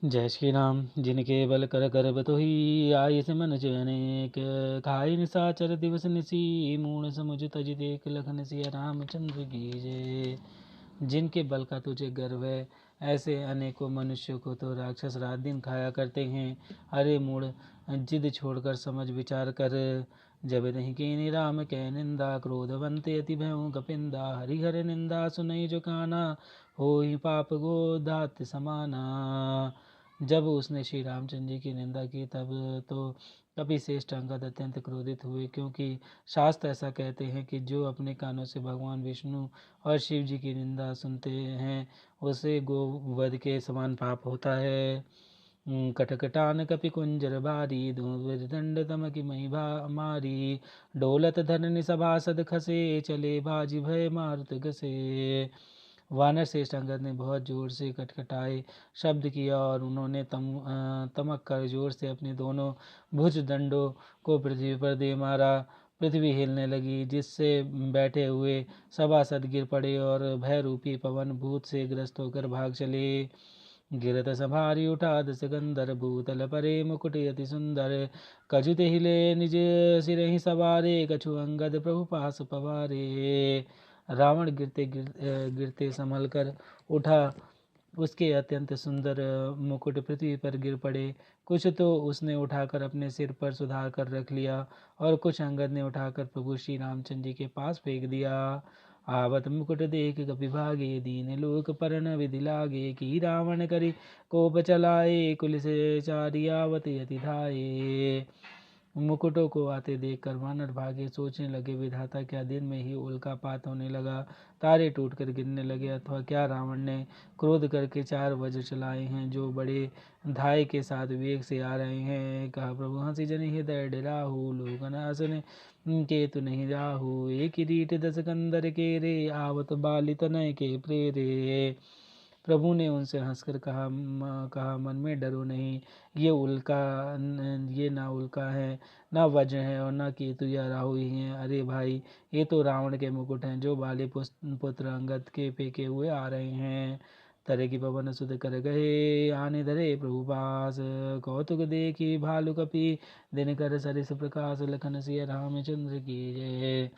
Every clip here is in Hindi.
जय श्री राम। जिनके बल कर करब तो ही आय से मन अनेक, खाई निशाचर दिवस निसी, मूण समुझ तज देख लखन सिया रामचंद्र की जय। जिनके बल का तुझे गर्व है, ऐसे अनेकों मनुष्यों को तो राक्षस रात दिन खाया करते हैं। अरे मूढ़, जिद छोड़कर समझ विचार कर। जब नहीं कीनी राम कह निंदा, क्रोधवंते अति भयों कपिंदा, हरिहर निंदा सुनई जो काना, हो ही पाप गो दात समाना। जब उसने श्री रामचंद्र जी की निंदा की तब तो कपिश्रेष्ठ अंगद अत्यंत क्रोधित हुए, क्योंकि शास्त्र ऐसा कहते हैं कि जो अपने कानों से भगवान विष्णु और शिव जी की निंदा सुनते हैं उसे गोवध के समान पाप होता है। कटकटान कपि कुंजर बारी, दंड तम की मही मारी, डोलत धरनि सभासद खसे, चले बाजी भय मारुत गसे। वानर श्रेष्ठ अंगद ने बहुत जोर से कटकटाए शब्द किया और उन्होंने तमक कर जोर से अपने दोनों भुज दंडों को पृथ्वी पर दे मारा। पृथ्वी हिलने लगी, जिससे बैठे हुए सभासद गिर पड़े और भय रूपी पवन भूत से ग्रस्त होकर भाग चले। गिरत संभारी उठा दस गंधर, भूतल परे मुकुट अति सुंदर, कछुत हिले निज सिर ही सवारे, कछु अंगद प्रभु पास पवारे। रावण गिरते संभल कर उठा, उसके अत्यंत सुंदर मुकुट पृथ्वी पर गिर पड़े। कुछ तो उसने उठाकर अपने सिर पर सुधार कर रख लिया और कुछ अंगद ने उठाकर प्रभु श्री रामचंद्र जी के पास फेंक दिया। आवत मुकुट देख कपि भागे, दीन लोक परन विधि लागे, की रावण करी कोप चलाए, कुल से चारी आवत यति धाये। मुकुटों को आते देखकर वानर भागे, सोचने लगे विधाता क्या दिन में ही उल्कापात होने लगा, तारे टूटकर गिरने लगे, अथवा क्या रावण ने क्रोध करके 4 वज्र चलाए हैं जो बड़े धाय के साथ वेग से आ रहे हैं। कहा प्रभु हंसी जन हृदय डराहु, लोगन हसन केतु नहीं राहु, एक रीट 10 कंदर के रे, आवत बाली तनय के प्रेरे। प्रभु ने उनसे हंसकर कहा मन में डरो नहीं, ये ना उल्का है, ना वज्र है और ना केतु या राहु ही है। अरे भाई, ये तो रावण के मुकुट हैं जो बाली पुत्र अंगद के फेंके हुए आ रहे हैं। तरह की पवन सुध कर गए, आने धरे प्रभु पास, कौतुक देखी भालु कपि, दिन कर सरिस प्रकाश, लखन सिया रामचंद्र की जय।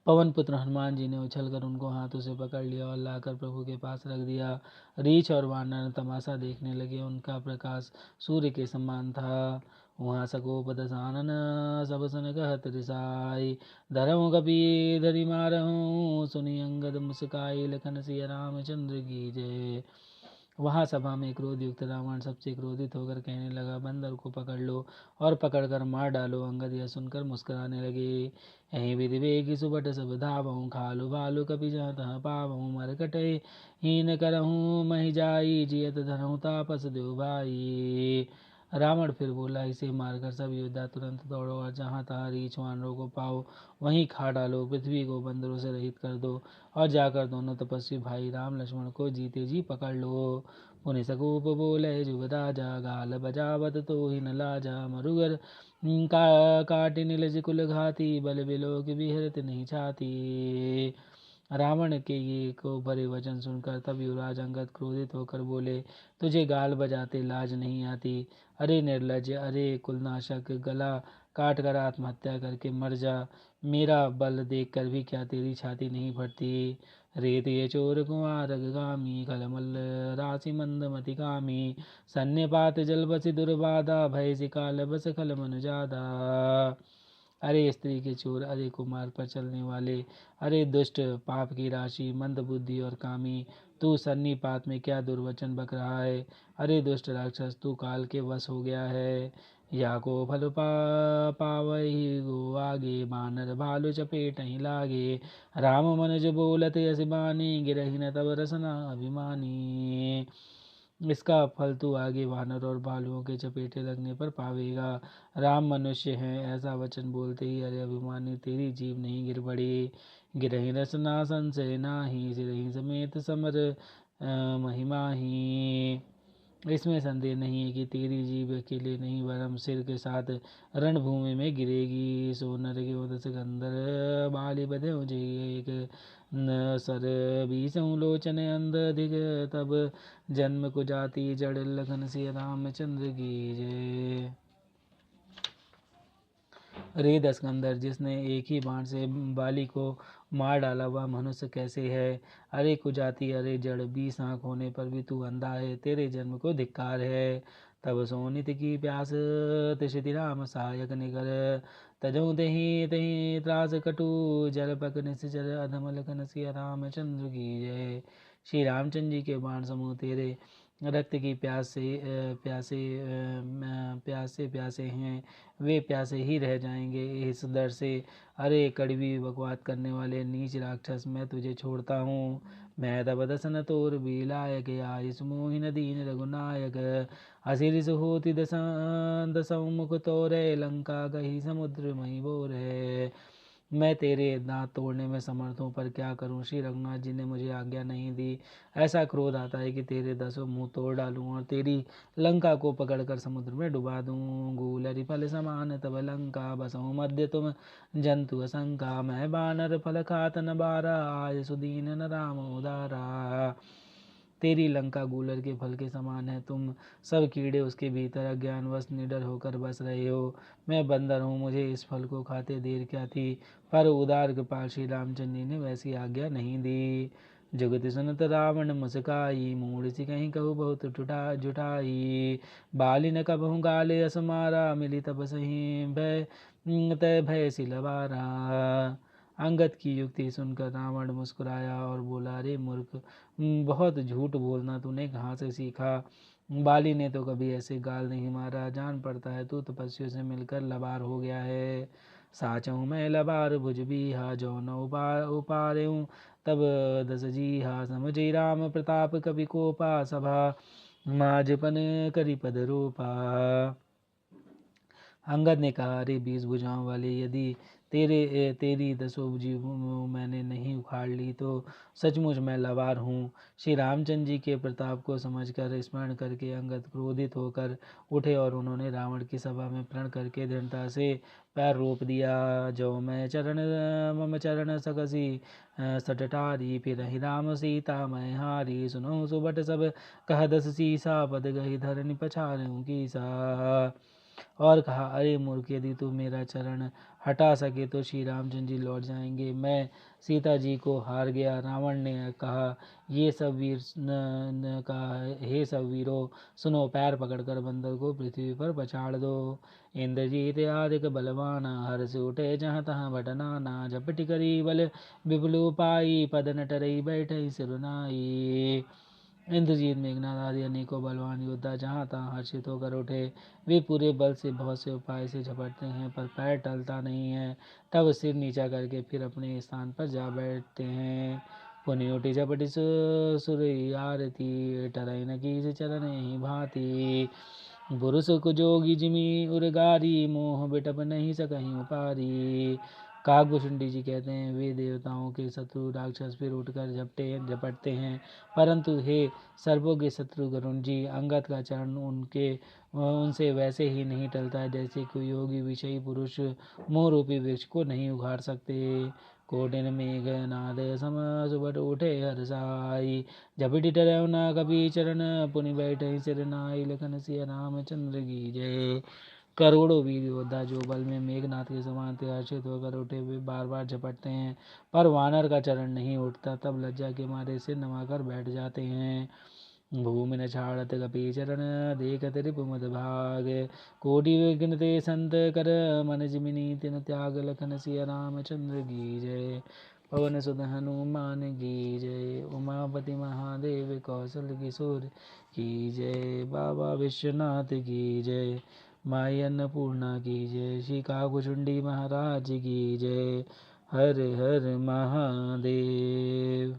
पवन पुत्र हनुमान जी ने उछलकर उनको हाथों से पकड़ लिया और लाकर प्रभु के पास रख दिया। रीछ और वानर तमाशा देखने लगे, उनका प्रकाश सूर्य के समान था। वहाँ सकोप दसानन, सब सन कहत रिसाई, धर्म कपि धरि मारहूँ, सुनि अंगद मुस्काई, लखन सिया रामचंद्र की जय। वहाँ सभा में क्रोध युक्त रावण सबसे क्रोधित होकर कहने लगा, बंदर को पकड़ लो और पकड़कर मार डालो। अंगद यह सुनकर मुस्कुराने लगे। यही विधि वेगी सुबट सब धावऊँ, खालु भालु कपि जहाँ तहाँ पावऊँ, मरकटे हीन करहूँ महि जाई, जियत धरहूँ तापस देव भाई। रावण फिर बोला, इसे मारकर सब योद्धा तुरंत दौड़ो और जहाँ तहाँ रीछ वानरों को पाओ वहीं खा डालो, पृथ्वी को बंदरों से रहित कर दो और जाकर दोनों तपस्वी भाई राम लक्ष्मण को जीते जी पकड़ लो। पुनि सകൂप बोले जुग राजा, गाल बजावत तो ही न लाजा, मरुगर काटि नीलज कुल घाती, बल बिलोक विहरत नहीं छाती। रावण के ये को भरे वचन सुनकर तब युवराज अंगद क्रोधित होकर बोले, तुझे गाल बजाते लाज नहीं आती? अरे निर्लज, अरे कुलनाशक, गला काट कर आत्महत्या करके मर जा। मेरा बल देखकर भी क्या तेरी छाती नहीं फटती? रेत ये चोर कुआर गामी, खलमल राशि मंदमति कामी, सन्निपात जल बसी दुर्बाधा, भय सिकाल बस खल मन जादा। अरे स्त्री के चोर, अरे कुमार पर चलने वाले, अरे दुष्ट, पाप की राशि, मंद बुद्धि और कामी, तू सन्नीपात में क्या दुर्वचन बक रहा है? अरे दुष्ट राक्षस, तू काल के वश हो गया है। या को फल पावही गो आगे, बानर भालू चपेट ही लागे, राम मनुज बोलत यस बानी, गिरही न तब रसना अभिमानी। इसका फल तू आगे वानर और भालुओं के चपेटे लगने पर पावेगा। राम मनुष्य हैं ऐसा वचन बोलते ही अरे अभिमानी, तेरी जीव नहीं गिर पड़ी। गिरही रसना संशय नाही, सिरही समेत समर महिमा ही। इसमें संदेह नहीं है कि तेरी जीव अकेले नहीं वरम सिर के साथ रणभूमि में गिरेगी। सोनर के उदस गंधर बाली बधे मुझे एक, न सर बीसों लोचन अंध अधिक, तब जन्म को जाति जड़ लखन सिया रामचंद्र की जय। रे दस्कंदर, जिसने एक ही बाण से बाली को मार डाला वह मनुष्य कैसे है? अरे कुजाति, अरे जड़, 20 आँख होने पर भी तू अंधा है, तेरे जन्म को धिक्कार है। तब सोनित की प्यास तिषति राम सहायक निकर, तजो दही तही त्रास कटु जल पक निश्चर अधम लखन सिया रामचंद्र की जय। श्री रामचंद्र जी के बाण समूह तेरे रक्त की प्यासे हैं, वे प्यासे ही रह जाएंगे इस डर से। अरे कड़वी बकवाद करने वाले नीच राक्षस, मैं तुझे छोड़ता हूँ। मैं तब दसन तोर भी लायक, आयुष मोहिन दीन रघुनायक, असिरिस होती दसों मुख तोरे, लंका गही समुद्र मही बोर है। मैं तेरे दांत तोड़ने में समर्थ हूँ, पर क्या करूँ, श्री रघुनाथ जी ने मुझे आज्ञा नहीं दी। ऐसा क्रोध आता है कि तेरे 10 मुंह तोड़ डालूं और तेरी लंका को पकड़कर समुद्र में डुबा दूं। गूलरी फल समान तब लंका, बसों मध्य तुम जंतु असंका, मैं बानर फल खात न बारा, आज सुदीन न राम उदारा। तेरी लंका गूलर के फल के समान है, तुम सब कीड़े उसके भीतर अज्ञानवश निडर होकर बस रहे हो। मैं बंदर हूँ, मुझे इस फल को खाते देर क्या थी, पर उदार कृपाल श्री रामचंद्र जी ने वैसी आज्ञा नहीं दी। जुगति सुनत रावण मुस्काई, मूढ़ सी कहीं कहू बहुत जुटाई, बाली न कबहू गाले असमारा, मिली तब सही भय तय भय सिलवारा। अंगद की युक्ति सुनकर रावण मुस्कुराया और बोला, रे मूर्ख, बहुत झूठ बोलना तूने कहाँ से सीखा? बाली ने तो कभी ऐसे गाल नहीं मारा, जान पड़ता है तू तपस्वियों से मिलकर लबार हो गया है। साचहूँ मैं लबार भुज बीहा, जो न उपारे तब 10 जीहा, समझी राम प्रताप कवि कोपा, सभा माजपन करी पद रूपा। अंगद ने कहा, अरे 20 भुजाओं वाले, यदि तेरी 10 भुजाएं मैंने नहीं उखाड़ ली तो सचमुच मैं लवार हूँ। श्री रामचंद्र जी के प्रताप को समझकर स्मरण करके अंगद क्रोधित होकर उठे और उन्होंने रावण की सभा में प्रण करके दृढ़ता से पैर रोप दिया। जो मैं चरण मम चरण सकसी सटटारी, फिर ही राम सीता मैं हारी, सुनो सुबट सब कह 10 सीसा, पद गही धरनी पछाड़ूं की सा। और कहा, अरे मूर्ख, यदि तू मेरा चरण हटा सके तो श्री रामचंद्र जी लौट जाएंगे। मैं सीता जी को हार गया। रावण ने कहा, ये सब वीर न कहा, हे सब वीरों सुनो, पैर पकड़कर बंदर को पृथ्वी पर पछाड़ दो। इंद्रजीत आदिक बलवाना, हर से उठे जहाँ तहाँ बटनाना, झपटी करी बल विपुल पाई, पद न टरई बैठे सिरुनाई। इंद्रजीत, मेघनाथ आदि अनेकों बलवान योद्धा जहाँ तहाँ हर्षित होकर उठे। वे पूरे बल से बहुत से उपाय से झपटते हैं, पर पैर टलता नहीं है। तब सिर नीचा करके फिर अपने स्थान पर जा बैठते हैं। पुनि उठी झपटी सुरई आरती, टरई न की चरण ही भांति, पुरुष कुजोगी जिमी उर्गारी, मोह बिटप नहीं सकहीं उपारी। काकभूषुंडी जी कहते हैं, वे देवताओं के शत्रु राक्षस फिर उठकर झपटते हैं, परंतु हे सर्वों के शत्रु गरुण जी, अंगद का चरण उनसे वैसे ही नहीं टलता है जैसे कोई योगी विषयी पुरुष मोह रूपी वृक्ष को नहीं उखाड़ सकते। कोटिन मेघ नाद सम सुबट उठे हर्षाई, झपटी टरऊ न कभी चरण, पुनि बैठे सिर नाई, लखन सिया रामचंद्र की जय। करोड़ों वीर योद्धा जो बल में मेघनाथ के समान थे, हर्षित होकर उठे, वे बार बार झपटते हैं, पर वानर का चरण नहीं उठता। तब लज्जा के मारे सिर नवाकर बैठ जाते हैं। भूमि न छाड़त कपि चरण, देखत रिपुमद भाग, कोटि विघ्नते संत कर, मन जिमिनी तिन त्याग, लखन सिया रामचंद्र की जय। पवन सुत हनुमान की जय, उमापति महादेव कौशल किशोर की जय, बाबा विश्वनाथ की जय, माई अन्नपूर्णा की जय, श्री काकुचुंडी महाराज की जय। हर हर महादेव।